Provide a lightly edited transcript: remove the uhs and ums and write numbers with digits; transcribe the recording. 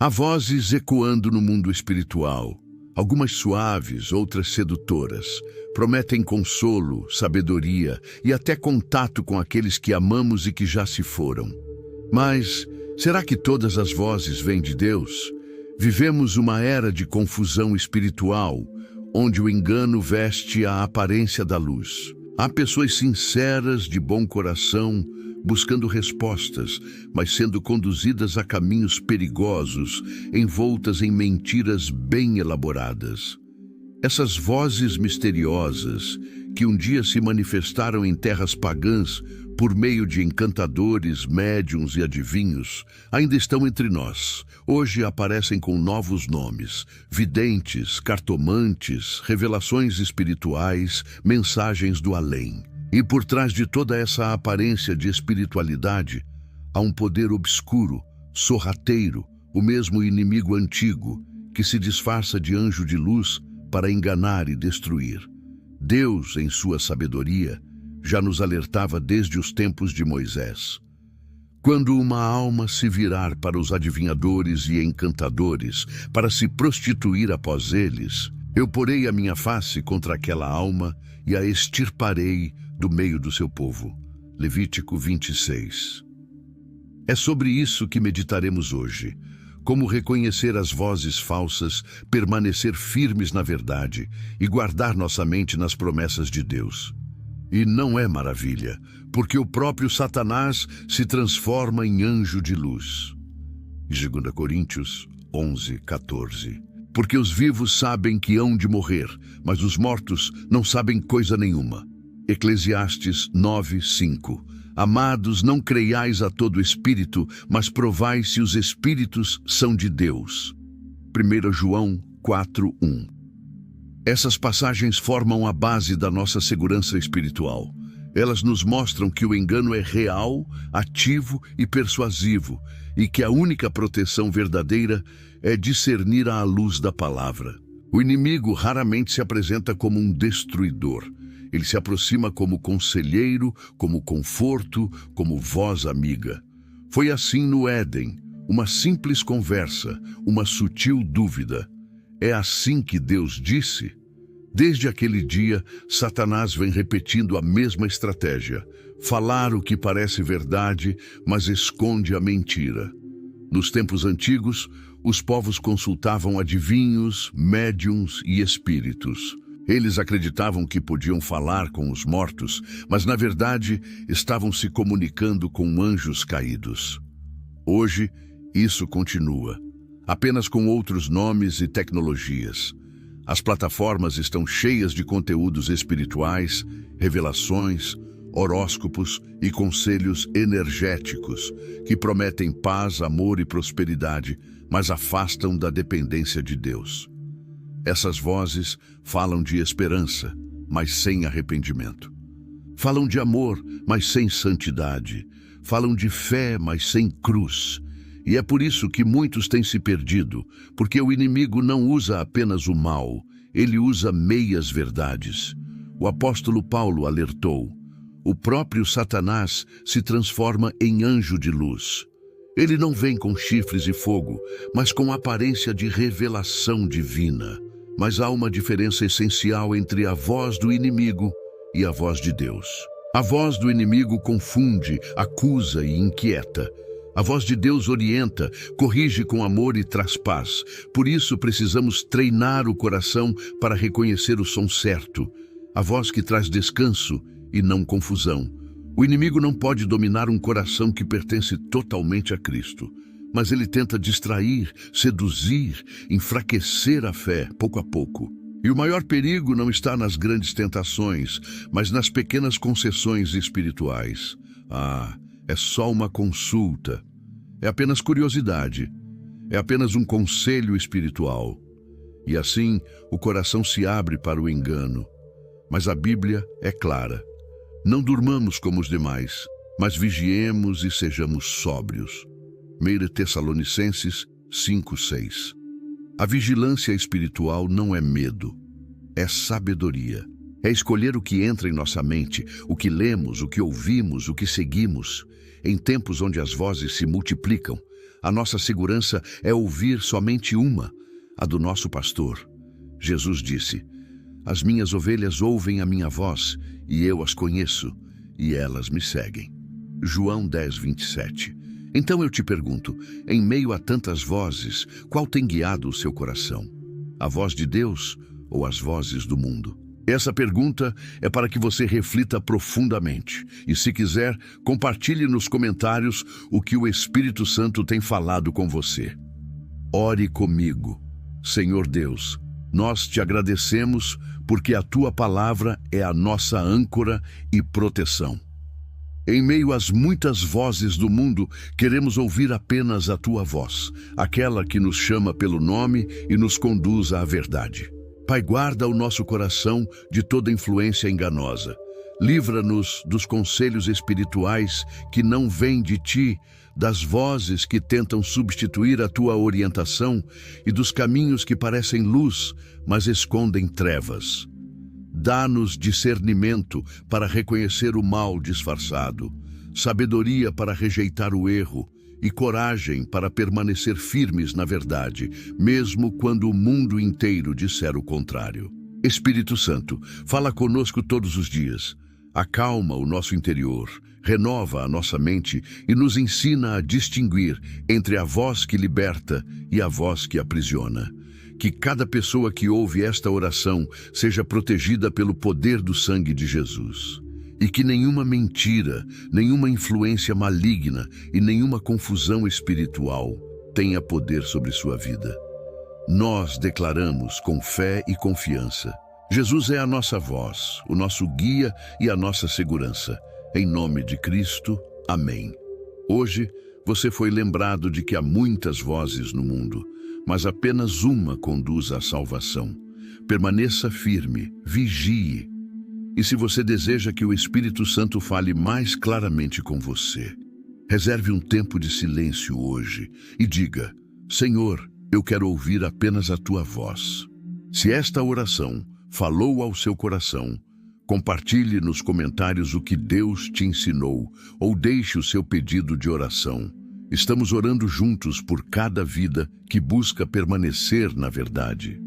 Há vozes ecoando no mundo espiritual, algumas suaves, outras sedutoras. Prometem consolo, sabedoria e até contato com aqueles que amamos e que já se foram. Mas será que todas as vozes vêm de Deus? Vivemos uma era de confusão espiritual, onde o engano veste a aparência da luz. Há pessoas sinceras, de bom coração, buscando respostas, mas sendo conduzidas a caminhos perigosos, envoltas em mentiras bem elaboradas. Essas vozes misteriosas, que um dia se manifestaram em terras pagãs por meio de encantadores, médiuns e adivinhos, ainda estão entre nós. Hoje aparecem com novos nomes: videntes, cartomantes, revelações espirituais, mensagens do além. E por trás de toda essa aparência de espiritualidade, há um poder obscuro, sorrateiro, o mesmo inimigo antigo, que se disfarça de anjo de luz para enganar e destruir. Deus, em sua sabedoria, já nos alertava desde os tempos de Moisés. Quando uma alma se virar para os adivinhadores e encantadores, para se prostituir após eles, eu porei a minha face contra aquela alma e a extirparei do meio do seu povo. Levítico 26. É sobre isso que meditaremos hoje. Como reconhecer as vozes falsas, permanecer firmes na verdade e guardar nossa mente nas promessas de Deus. E não é maravilha, porque o próprio Satanás se transforma em anjo de luz. 2 Coríntios 11:14. Porque os vivos sabem que hão de morrer, mas os mortos não sabem coisa nenhuma. Eclesiastes 9:5. Amados, não creiais a todo espírito, mas provai se os espíritos são de Deus. 1 João 4:1. Essas passagens formam a base da nossa segurança espiritual. Elas nos mostram que o engano é real, ativo e persuasivo, e que a única proteção verdadeira é discernir à luz da palavra. O inimigo raramente se apresenta como um destruidor. Ele se aproxima como conselheiro, como conforto, como voz amiga. Foi assim no Éden, uma simples conversa, uma sutil dúvida. É assim que Deus disse? Desde aquele dia, Satanás vem repetindo a mesma estratégia: falar o que parece verdade, mas esconde a mentira. Nos tempos antigos, os povos consultavam adivinhos, médiuns e espíritos. Eles acreditavam que podiam falar com os mortos, mas na verdade estavam se comunicando com anjos caídos. Hoje, isso continua, apenas com outros nomes e tecnologias. As plataformas estão cheias de conteúdos espirituais, revelações, horóscopos e conselhos energéticos que prometem paz, amor e prosperidade, mas afastam da dependência de Deus. Essas vozes falam de esperança, mas sem arrependimento. Falam de amor, mas sem santidade. Falam de fé, mas sem cruz. E é por isso que muitos têm se perdido, porque o inimigo não usa apenas o mal, ele usa meias verdades. O apóstolo Paulo alertou: o próprio Satanás se transforma em anjo de luz. Ele não vem com chifres e fogo, mas com aparência de revelação divina. Mas há uma diferença essencial entre a voz do inimigo e a voz de Deus. A voz do inimigo confunde, acusa e inquieta. A voz de Deus orienta, corrige com amor e traz paz. Por isso precisamos treinar o coração para reconhecer o som certo, a voz que traz descanso e não confusão. O inimigo não pode dominar um coração que pertence totalmente a Cristo, mas ele tenta distrair, seduzir, enfraquecer a fé, pouco a pouco. E o maior perigo não está nas grandes tentações, mas nas pequenas concessões espirituais. É só uma consulta. É apenas curiosidade. É apenas um conselho espiritual. E assim, o coração se abre para o engano. Mas a Bíblia é clara. Não durmamos como os demais, mas vigiemos e sejamos sóbrios. 1 Tessalonicenses 5:6. A vigilância espiritual não é medo, é sabedoria. É escolher o que entra em nossa mente, o que lemos, o que ouvimos, o que seguimos. Em tempos onde as vozes se multiplicam, A nossa segurança é ouvir somente uma, a do nosso pastor. Jesus disse: "As minhas ovelhas ouvem a minha voz, e eu as conheço, e elas me seguem." João 10, 27. Então eu te pergunto, em meio a tantas vozes, qual tem guiado o seu coração? A voz de Deus ou as vozes do mundo? Essa pergunta é para que você reflita profundamente. E se quiser, compartilhe nos comentários o que o Espírito Santo tem falado com você. Ore comigo. Senhor Deus, nós te agradecemos porque a tua palavra é a nossa âncora e proteção. Em meio às muitas vozes do mundo, queremos ouvir apenas a tua voz, aquela que nos chama pelo nome e nos conduz à verdade. Pai, guarda o nosso coração de toda influência enganosa. Livra-nos dos conselhos espirituais que não vêm de ti, das vozes que tentam substituir a tua orientação e dos caminhos que parecem luz, mas escondem trevas. Dá-nos discernimento para reconhecer o mal disfarçado, sabedoria para rejeitar o erro e coragem para permanecer firmes na verdade, mesmo quando o mundo inteiro disser o contrário. Espírito Santo, fala conosco todos os dias. Acalma o nosso interior, renova a nossa mente e nos ensina a distinguir entre a voz que liberta e a voz que aprisiona. Que cada pessoa que ouve esta oração seja protegida pelo poder do sangue de Jesus. E que nenhuma mentira, nenhuma influência maligna e nenhuma confusão espiritual tenha poder sobre sua vida. Nós declaramos com fé e confiança: Jesus é a nossa voz, o nosso guia e a nossa segurança. Em nome de Cristo, amém. Hoje, você foi lembrado de que há muitas vozes no mundo, mas apenas uma conduz à salvação. Permaneça firme, vigie. E se você deseja que o Espírito Santo fale mais claramente com você, reserve um tempo de silêncio hoje e diga: Senhor, eu quero ouvir apenas a tua voz. Se esta oração falou ao seu coração, compartilhe nos comentários o que Deus te ensinou ou deixe o seu pedido de oração. Estamos orando juntos por cada vida que busca permanecer na verdade.